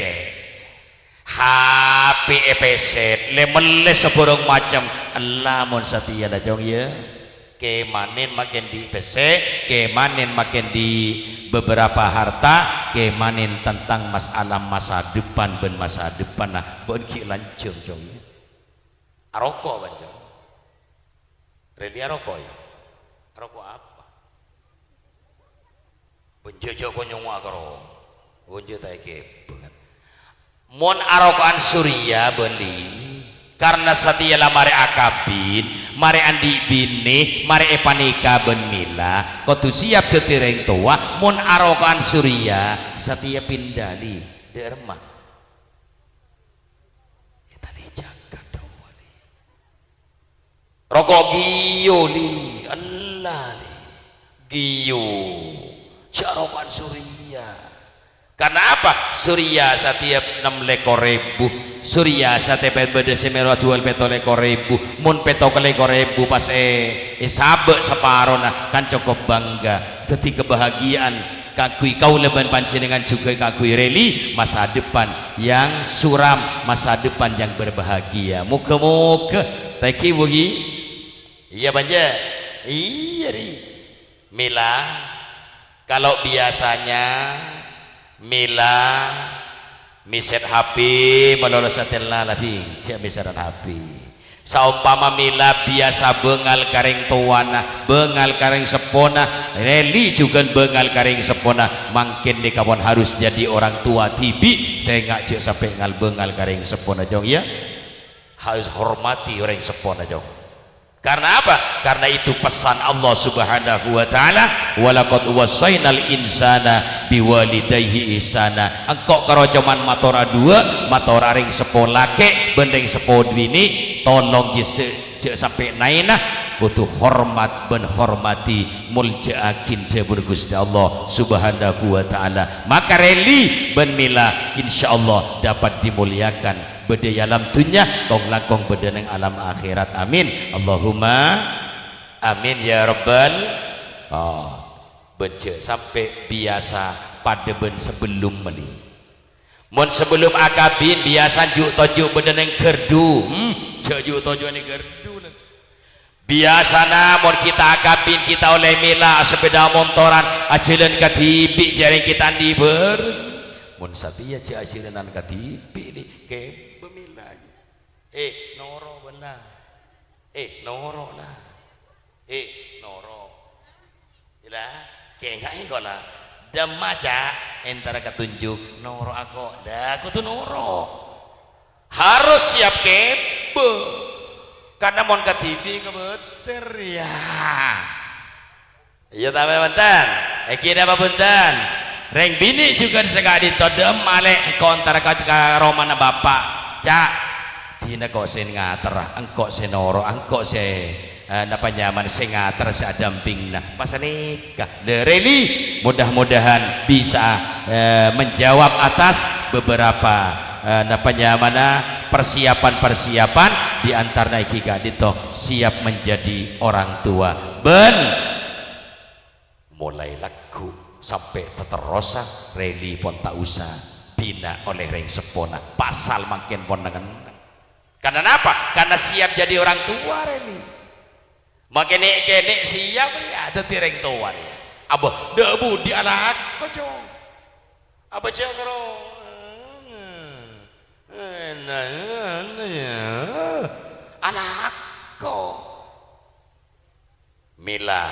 HP EPC lemele seborong macam Allah mun satia da jong ya kemanin makin di PC kemanin makin di beberapa harta kemanin tentang masalah masa depan ben masa depan nah bon ki lancung jong ya aroko ban jong reli aroko ya aroko apa benjojo ko nyong agaro bonjo ta ke banget mon arokoan surya bendi karena satia la mare akabin mare andi bini mare epanika ben Mila kotu siap ketireng tua mon arokoan surya satia pindali derma etali jaga dawali rokok giyo li Allah li giyo carokan surya karena apa surya setiap 6 lekor ribu surya setiap beda semerah jual peto lekor ribu mun peto ke lekor ribu pas sabek separuh nah kan cukup bangga ketika kebahagiaan kagui kau leban panjenengan juga kagui reli masa depan yang suram masa depan yang berbahagia muka-muka teki bugi iya banja iya ri Mila kalau biasanya Mila miset HP melalui satelit lagi cek miseran HP saumpama Mila biasa bengal karing tuana bengal karing sepona reli juga bengal karing sepona makin di kawan harus jadi orang tua tibi saya nggak cek sampai ngal bengal karing sepona jong ya harus hormati orang sepona jong karena apa? Karena itu pesan Allah Subhanahu wa taala walaqad wasainal insana biwalidayhi ihsana engkau karo cuman matora dua matora ring sepolake bendeng sepodwini tolong jese sampai naina kudu hormat ben hormati muljaakin debur Gusti Allah Subhanahu wa taala maka reli ben Mila insyaallah dapat dimuliakan bede alam dunya kong langkong bede neng alam akhirat amin Allahumma amin ya rabbal bence sampai biasa pada ben sebelum meni mon sebelum akabin biasa juk tojuk bede neng gerdu juk tojuk neng gerdu biasana mon kita akabin kita oleh Mila sepeda motoran ajalan katipi jaring kita di ber mon satia ci ajalan katipi ni ke noro benar noro lah noro lah kayak kok lah demaja antara ketunjuk noro aku dah aku tuh noro harus siap kebe karena mon ke TV kebeter ya iya tapi bentar kira apa bentar reng bini juga segala ditodem malek kontra ke romana bapak cak tina kok sen ngater engkok senoro engkok se napa nyaman se ngater se damping nah pas nikah dereli mudah-mudahan bisa menjawab atas beberapa napa nyamana persiapan di antara iki gadito siap menjadi orang tua ben mulai lagu sampai teterosa reli pon tak usah bina oleh reng sepona pasal makin pon dengan karena apa? Karena siap jadi orang tua Reni makin kene siap ya ada tireng tua ya abah debu di anak kocok abah cakro anak kok Mila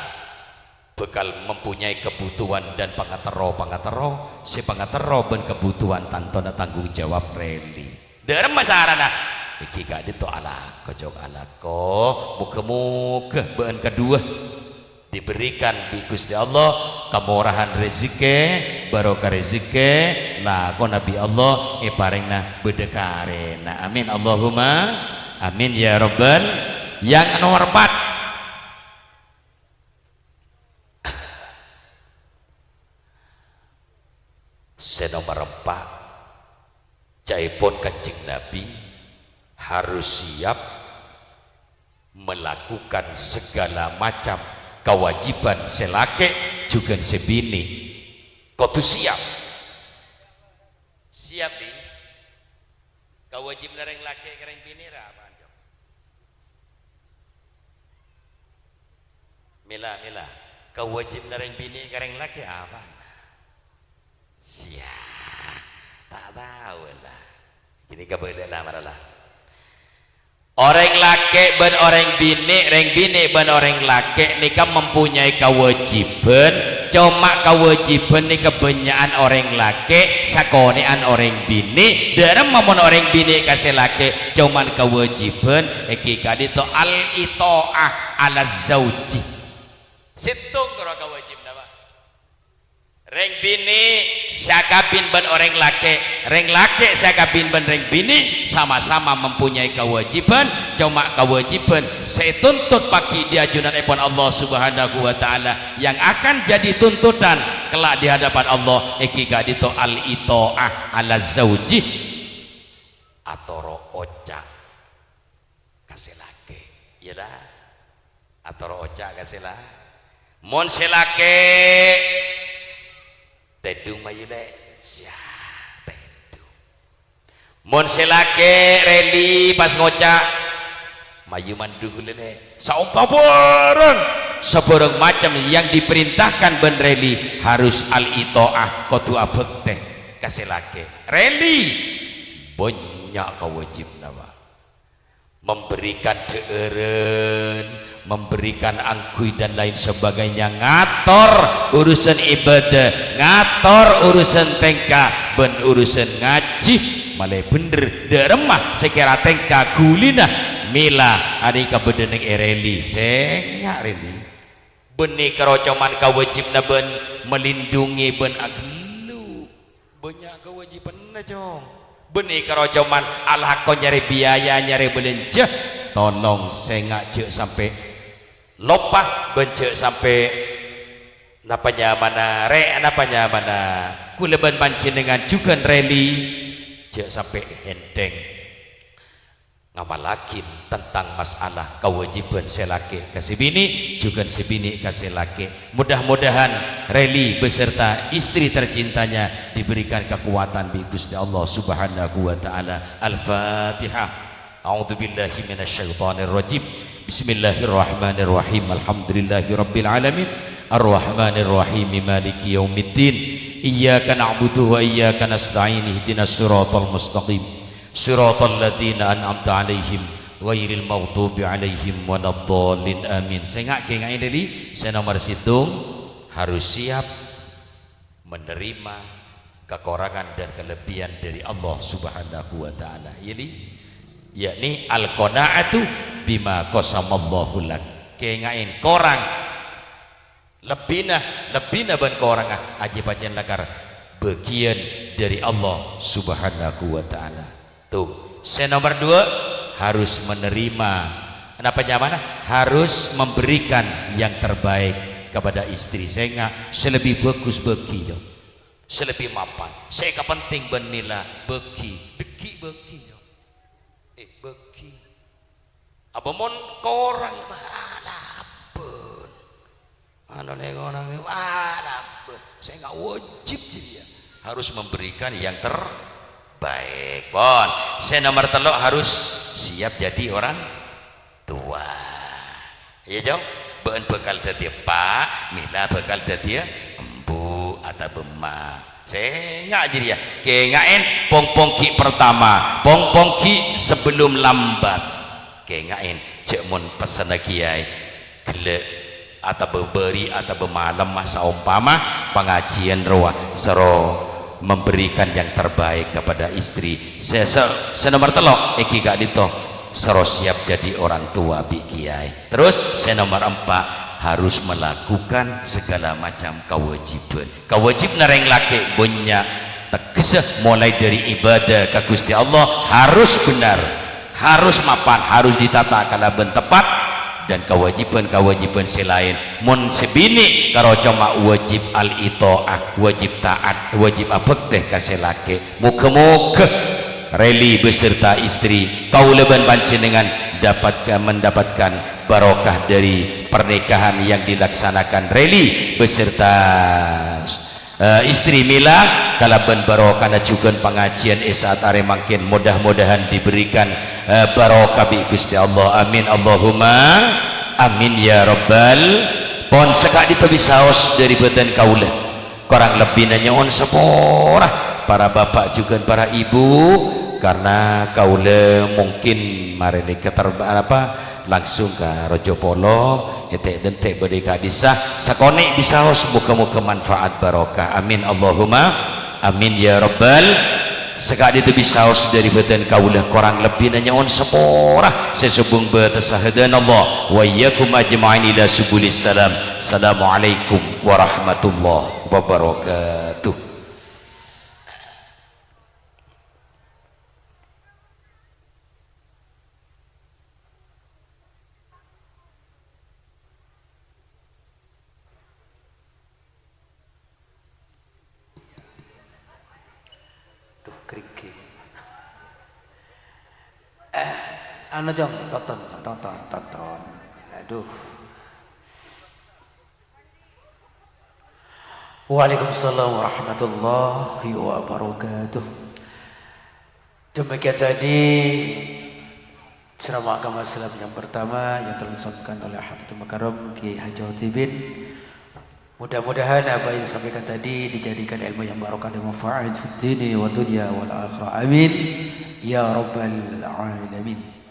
bekal mempunyai kebutuhan dan pangatero si pangatero ben kebutuhan tantona tanggung jawab Reni derem masarana iki gak itu ala kocok alako muka-muka bean kedua diberikan di Gusti Allah kemurahan rezeki barokah rezeki lah ko Nabi Allah paringna bedekarena amin Allahumma amin ya rabbal yang nomor 4 senomor 4 jaipun Kanjeng Nabi harus siap melakukan segala macam kewajiban selake juga sebini kudu siap nih kewajib nareng laki kareng bini apa mila kewajib nareng bini kareng laki apa siap tak tahu lah jadi kabeh lah maralah orang laki ben orang bini reng bini ben orang laki nikah mempunyai kewajiban cuma kewajiban ni kebanyakan orang laki sakonean orang bini dalam mamun orang bini kasih laki cuman kewajiban iki kadi to al itoah ala zauji situng karo kewajib napa reng bini sakabin ben orang laki reng laki sakabin ben reng bini sama-sama mempunyai kewajiban cuma kewajiban saya tuntut pagi di ajunan ipun Allah Subhanahu wa taala yang akan jadi tuntutan kelak di hadapan Allah iki kadito al itoah ala zauji atoro oca kasih laki ya dah atoro oca kasih lah mon selake tedung mayule siap tedung mon selake reli pas ngoca mayu mandung lele saumpah sebarang macam yang diperintahkan ben reli harus al itoah kudu abekte kasih lake reli banyak kewajib nama memberikan deeren memberikan angkui dan lain sebagainya ngator urusan ibadah ngator urusan tengka ben urusan ngaji malah bener deremah sekira tengka gulina mila adika bedeneng ereli sengak reli benih kerocoman kewajibna ben melindungi ben agelu banyak kewajiban jong benih kerocoman alhakon nyari biaya nyari belanja tolong sengak cek sampai lopah bencek sampai napanya mana napanya mana kuleban pancin dengan juga reli cek sampai enteng ngamalakin tentang masalah kewajiban selaki kasih bini juga sebini kasih laki mudah-mudahan reli beserta istri tercintanya diberikan kekuatan bi Gusti Allah Subhanahu wa taala. Al-Fatihah. A'udzubillahi minasyaitonirrajim. Bismillahirrahmanirrahim. Alhamdulillahirabbil alamin. Arrahmanirrahim. Maliki yaumiddin. Iyyaka na'budu wa iyyaka nasta'in. Ihdinas siratal mustaqim. Siratal ladzina an'amta 'alaihim ghairil maghdubi 'alaihim waladdallin. Amin. Saya ngake ngai dari saya nomor situng harus siap menerima kekurangan dan kelebihan dari Allah Subhanahu wa taala. Yakni al-qanaatu bima qasamallahu lak. Kengain korang lebina ban korang aja bacaan lakar bagian dari Allah Subhanahu wa taala. Tuh, saya nomor 2 harus menerima apa nyaman? Harus memberikan yang terbaik kepada istri saya selebih bagus bagi yo. Selebih mapan. Saya kepenting benila bagi deki bagi yo. Bagi apa mon korang anu nek orang saya nggak wajib dia harus memberikan yang terbaik. Bon, saya nomor 3 harus siap jadi orang tua. Iya jauh, ben bekal dadi pak, mila bekal dadi embu atau bema. Saya nggak jadi ya. Kengain pongpongki pertama, pongpongki sebelum lambat. Kengain cek mon pesan kiai gele atau beberi atau bemalam masa umpama pengajian roa sero memberikan yang terbaik kepada istri. Saya nomor 3 iki gak dito sero siap jadi orang tua bi kiai. Terus saya nomor 4 harus melakukan segala macam kewajiban. Kewajiban nareng laki punya tegesah mulai dari ibadah ke Gusti Allah harus benar, harus mapan, harus ditata kalaban tepat. Dan kewajiban-kewajiban selain mun sebini karo cuma wajib al itoah, wajib taat, wajib abek teh kasih laki muga-muga reli beserta istri kaulaban panjenengan mendapatkan barokah dari pernikahan yang dilaksanakan reli beserta istri Mila kalaban barokah juga pengajian saat are makin mudah-mudahan diberikan barokah bi Gusti Allah amin Allahumma amin ya rabbal pon sekak dipebisaos dari badan kaula kurang lebih nanya sepora para bapak juga para ibu karena kaula mungkin marene langsung ke Rojopolo etek dentek berdeka disah sakonek disaos muka-muka manfaat barokah amin Allahumma amin ya rabbal sekali itu bisaos dari badan kaulah kurang lebih nanya sepora sesubung bertasahadan Allah wa iyyakum ajma'in ila subulis salam assalamualaikum warahmatullahi wabarakatuh. Anu jong tonton aduh. Waalaikumsalam warahmatullahi wabarakatuh. Demikian tadi ceramah agama Islam yang pertama yang telah disampaikan oleh Hadirin Mukarram Ki Haji Utibin. Mudah-mudahan apa yang disampaikan tadi dijadikan ilmu yang barokah dan manfaat fid dini wa dunya wal akhirah amin ya rabbal alamin.